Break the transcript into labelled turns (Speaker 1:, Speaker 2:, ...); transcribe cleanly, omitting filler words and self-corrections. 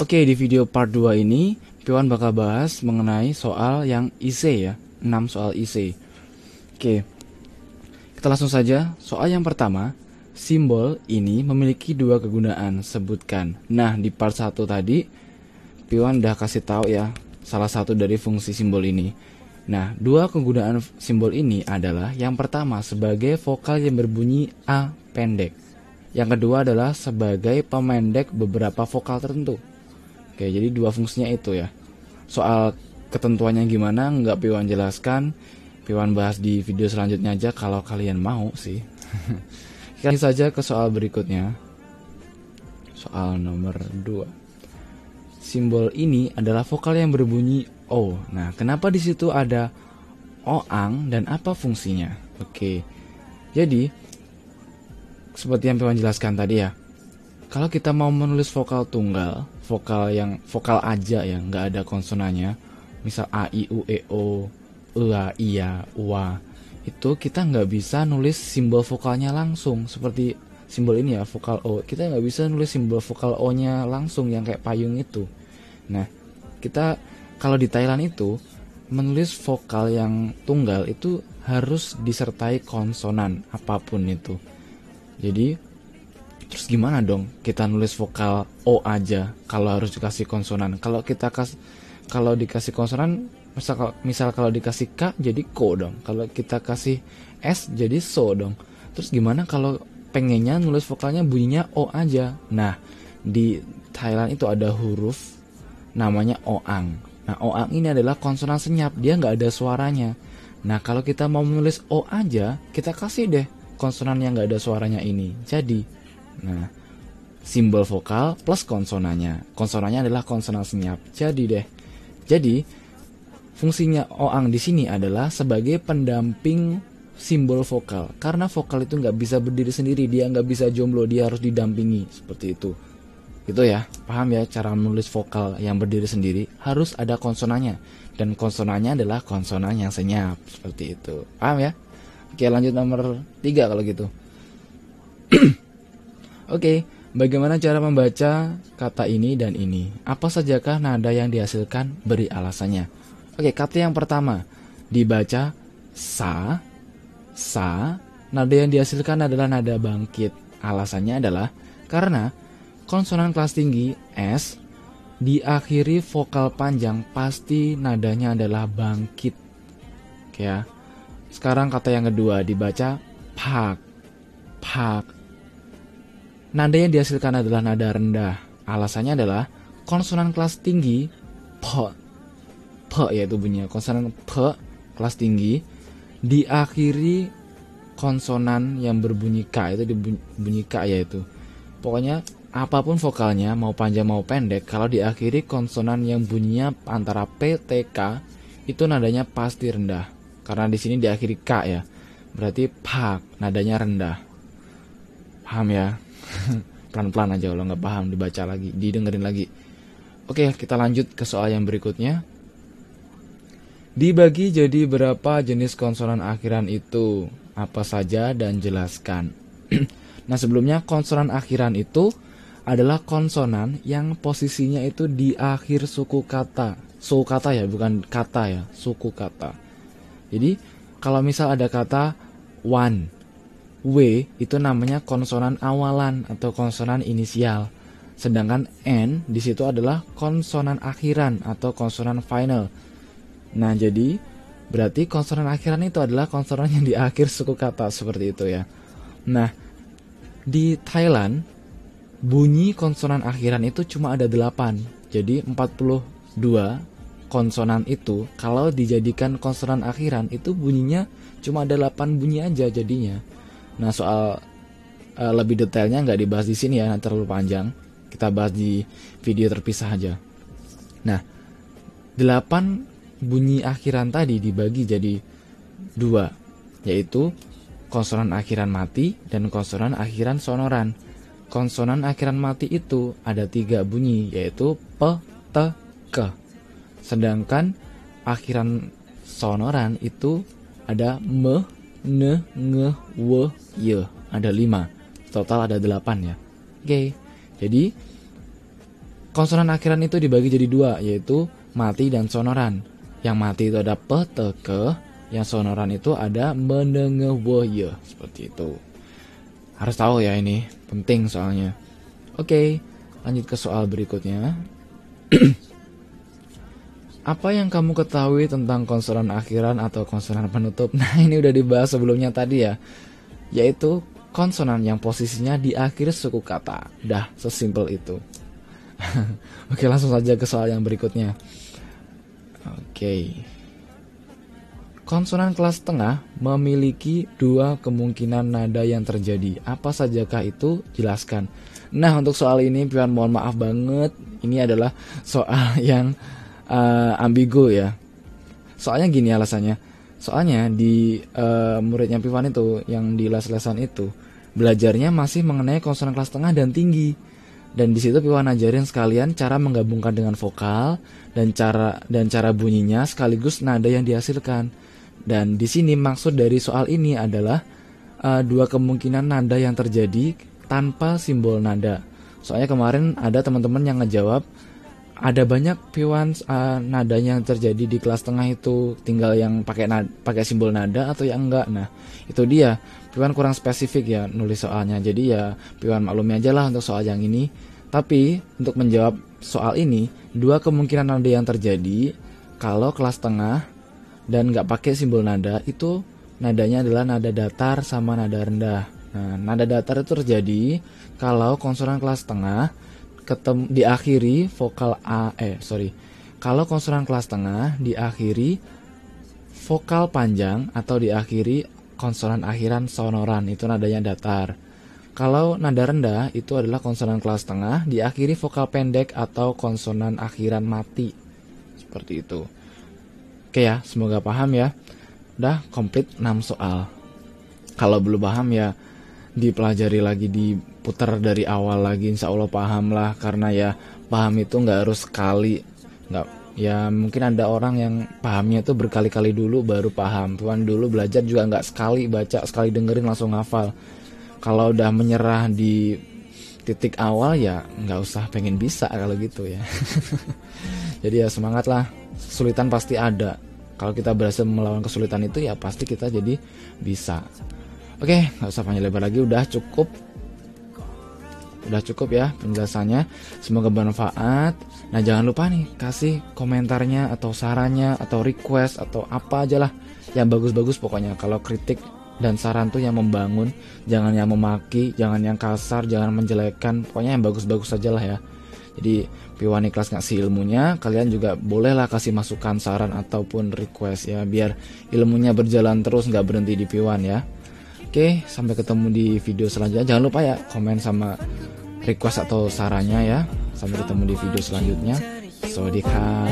Speaker 1: Oke, di video part 2 ini Piwan bakal bahas mengenai soal yang IC ya, 6 soal IC. Oke, kita langsung saja. Soal yang pertama, simbol ini memiliki dua kegunaan, sebutkan. Nah, di part 1 tadi Piwan udah kasih tahu ya salah satu dari fungsi simbol ini. Nah, dua kegunaan simbol ini adalah yang pertama sebagai vokal yang berbunyi A pendek. Yang kedua adalah sebagai pemendek beberapa vokal tertentu. Oke, jadi dua fungsinya itu ya. Soal ketentuannya gimana nggak Piwan jelaskan. Piwan bahas di video selanjutnya aja kalau kalian mau sih. Kita lanjut saja ke soal berikutnya. Soal nomor 2. Simbol ini adalah vokal yang berbunyi O. Nah, kenapa di situ ada oang dan apa fungsinya? Oke. Jadi seperti yang Piwan jelaskan tadi ya. Kalau kita mau menulis vokal tunggal, vokal aja ya, nggak ada konsonannya, misal a, i, u, e, o, a, iya, ua, itu kita nggak bisa nulis simbol vokalnya langsung seperti simbol ini ya, vokal o. Kita nggak bisa nulis simbol vokal o-nya langsung yang kayak payung itu. Nah, kita kalau di Thailand itu menulis vokal yang tunggal itu harus disertai konsonan apapun itu. Jadi terus gimana dong kita nulis vokal O aja kalau harus dikasih konsonan? Kalau dikasih konsonan, misal kalau dikasih K jadi ko dong. Kalau kita kasih S jadi so dong. Terus gimana kalau pengennya nulis vokalnya bunyinya O aja? Nah, di Thailand itu ada huruf namanya oang. Nah, oang ini adalah konsonan senyap, dia nggak ada suaranya. Nah, kalau kita mau menulis O aja, kita kasih deh konsonan yang nggak ada suaranya ini. Jadi nah, simbol vokal plus konsonannya. Konsonannya adalah konsonan senyap. Jadi fungsinya oang di sini adalah sebagai pendamping simbol vokal. Karena vokal itu nggak bisa berdiri sendiri, dia nggak bisa jomblo, dia harus didampingi seperti itu. Gitu ya, paham ya cara menulis vokal yang berdiri sendiri harus ada konsonannya. Dan konsonannya adalah konsonan yang senyap seperti itu. Paham ya? Oke, lanjut nomor 3 kalau gitu. Oke, bagaimana cara membaca kata ini dan ini? Apa sajakah nada yang dihasilkan? Beri alasannya. Oke, kata yang pertama dibaca sa. Nada yang dihasilkan adalah nada bangkit. Alasannya adalah karena konsonan kelas tinggi S diakhiri vokal panjang pasti nadanya adalah bangkit. Oke ya. Sekarang kata yang kedua dibaca pak. Nada yang dihasilkan adalah nada rendah. Alasannya adalah konsonan kelas tinggi p yaitu bunyinya konsonan p kelas tinggi diakhiri konsonan yang berbunyi k, itu bunyi k yaitu. Pokoknya apapun vokalnya mau panjang mau pendek, kalau diakhiri konsonan yang bunyinya antara p t k itu nadanya pasti rendah. Karena di sini diakhiri k ya. Berarti pak, nadanya rendah. Paham ya? Pelan-pelan aja kalau nggak paham dibaca lagi, didengerin lagi. Oke, kita lanjut ke soal yang berikutnya. Dibagi jadi berapa jenis konsonan akhiran itu? Apa saja dan jelaskan. Nah, sebelumnya konsonan akhiran itu adalah konsonan yang posisinya itu di akhir suku kata. Suku kata ya, bukan kata ya, suku kata. Jadi, kalau misal ada kata one, W itu namanya konsonan awalan atau konsonan inisial. Sedangkan N di situ adalah konsonan akhiran atau konsonan final. Nah, jadi berarti konsonan akhiran itu adalah konsonan yang di akhir suku kata seperti itu ya. Nah, di Thailand bunyi konsonan akhiran itu cuma ada 8. Jadi 42 konsonan itu kalau dijadikan konsonan akhiran itu bunyinya cuma ada 8 bunyi aja jadinya. Nah, soal lebih detailnya nggak dibahas di sini ya, terlalu panjang. Kita bahas di video terpisah aja. Nah, 8 bunyi akhiran tadi dibagi jadi 2, yaitu konsonan akhiran mati dan konsonan akhiran sonoran. Konsonan akhiran mati itu ada 3 bunyi, yaitu p, t, k. Sedangkan akhiran sonoran itu ada m, ne, nge, we, ye. Ada 5. Total ada 8 ya. Oke. Jadi
Speaker 2: Konsonan akhiran itu dibagi jadi dua, yaitu mati dan sonoran. Yang mati itu ada pe, te, ke. Yang sonoran itu ada menenge, we, ye. Seperti itu. Harus tahu ya, ini penting soalnya. Oke, lanjut ke soal berikutnya. Apa yang kamu ketahui tentang konsonan akhiran atau konsonan penutup? Nah, ini udah dibahas sebelumnya tadi ya, yaitu konsonan yang posisinya di akhir suku kata. Dah, sesimpel itu. Oke, langsung saja ke soal yang berikutnya. Oke. Konsonan kelas tengah memiliki dua kemungkinan nada yang terjadi. Apa sajakah itu? Jelaskan. Nah, untuk soal ini Piwan mohon maaf banget. Ini adalah soal yang ambigu ya. Soalnya gini alasannya. Soalnya di muridnya Piwan itu yang di les-lesan itu belajarnya masih mengenai konsonan kelas tengah dan tinggi. Dan di situ Piwan ajarin sekalian cara menggabungkan dengan vokal dan cara bunyinya sekaligus nada yang dihasilkan. Dan di sini maksud dari soal ini adalah dua kemungkinan nada yang terjadi tanpa simbol nada. Soalnya kemarin ada teman-teman yang ngejawab ada banyak Piwan nada yang terjadi di kelas tengah itu, tinggal yang pakai simbol nada atau yang enggak. Nah, itu dia. Piwan kurang spesifik ya nulis soalnya. Jadi ya Piwan maklumi aja lah untuk soal yang ini. Tapi untuk menjawab soal ini, dua kemungkinan nada yang terjadi kalau kelas tengah dan nggak pakai simbol nada itu nadanya adalah nada datar sama nada rendah. Nah, nada datar itu terjadi kalau konsonan kelas tengah diakhiri vokal kalau konsonan kelas tengah diakhiri vokal panjang atau diakhiri konsonan akhiran sonoran, itu nadanya datar. Kalau nada rendah itu adalah konsonan kelas tengah diakhiri vokal pendek atau konsonan akhiran mati. Seperti itu. Oke ya, semoga paham ya. Udah komplit 6 soal. Kalau belum paham ya dipelajari lagi, diputar dari awal lagi, insya Allah paham lah. Karena ya paham itu nggak harus sekali, nggak ya, mungkin ada orang yang pahamnya itu berkali-kali dulu baru paham. Tuan dulu belajar juga nggak sekali baca, sekali dengerin langsung hafal. Kalau udah menyerah di titik awal ya nggak usah pengen bisa kalau gitu ya. Jadi ya semangat lah, kesulitan pasti ada. Kalau kita berhasil melawan kesulitan itu ya pasti kita jadi bisa. Oke, nggak usah panjang lebar lagi, udah cukup ya penjelasannya. Semoga bermanfaat. Nah, jangan lupa nih kasih komentarnya atau sarannya atau request atau apa aja lah yang bagus-bagus pokoknya. Kalau kritik dan saran tuh yang membangun, jangan yang memaki, jangan yang kasar, jangan menjelekkan, pokoknya yang bagus-bagus aja lah ya. Jadi Piwan ikhlas ngasih ilmunya, kalian juga bolehlah kasih masukan, saran ataupun request ya, biar ilmunya berjalan terus, nggak berhenti di Piwan ya. Oke, sampai ketemu di video selanjutnya. Jangan lupa ya komen sama request atau sarannya ya. Sampai ketemu di video selanjutnya. Swadika.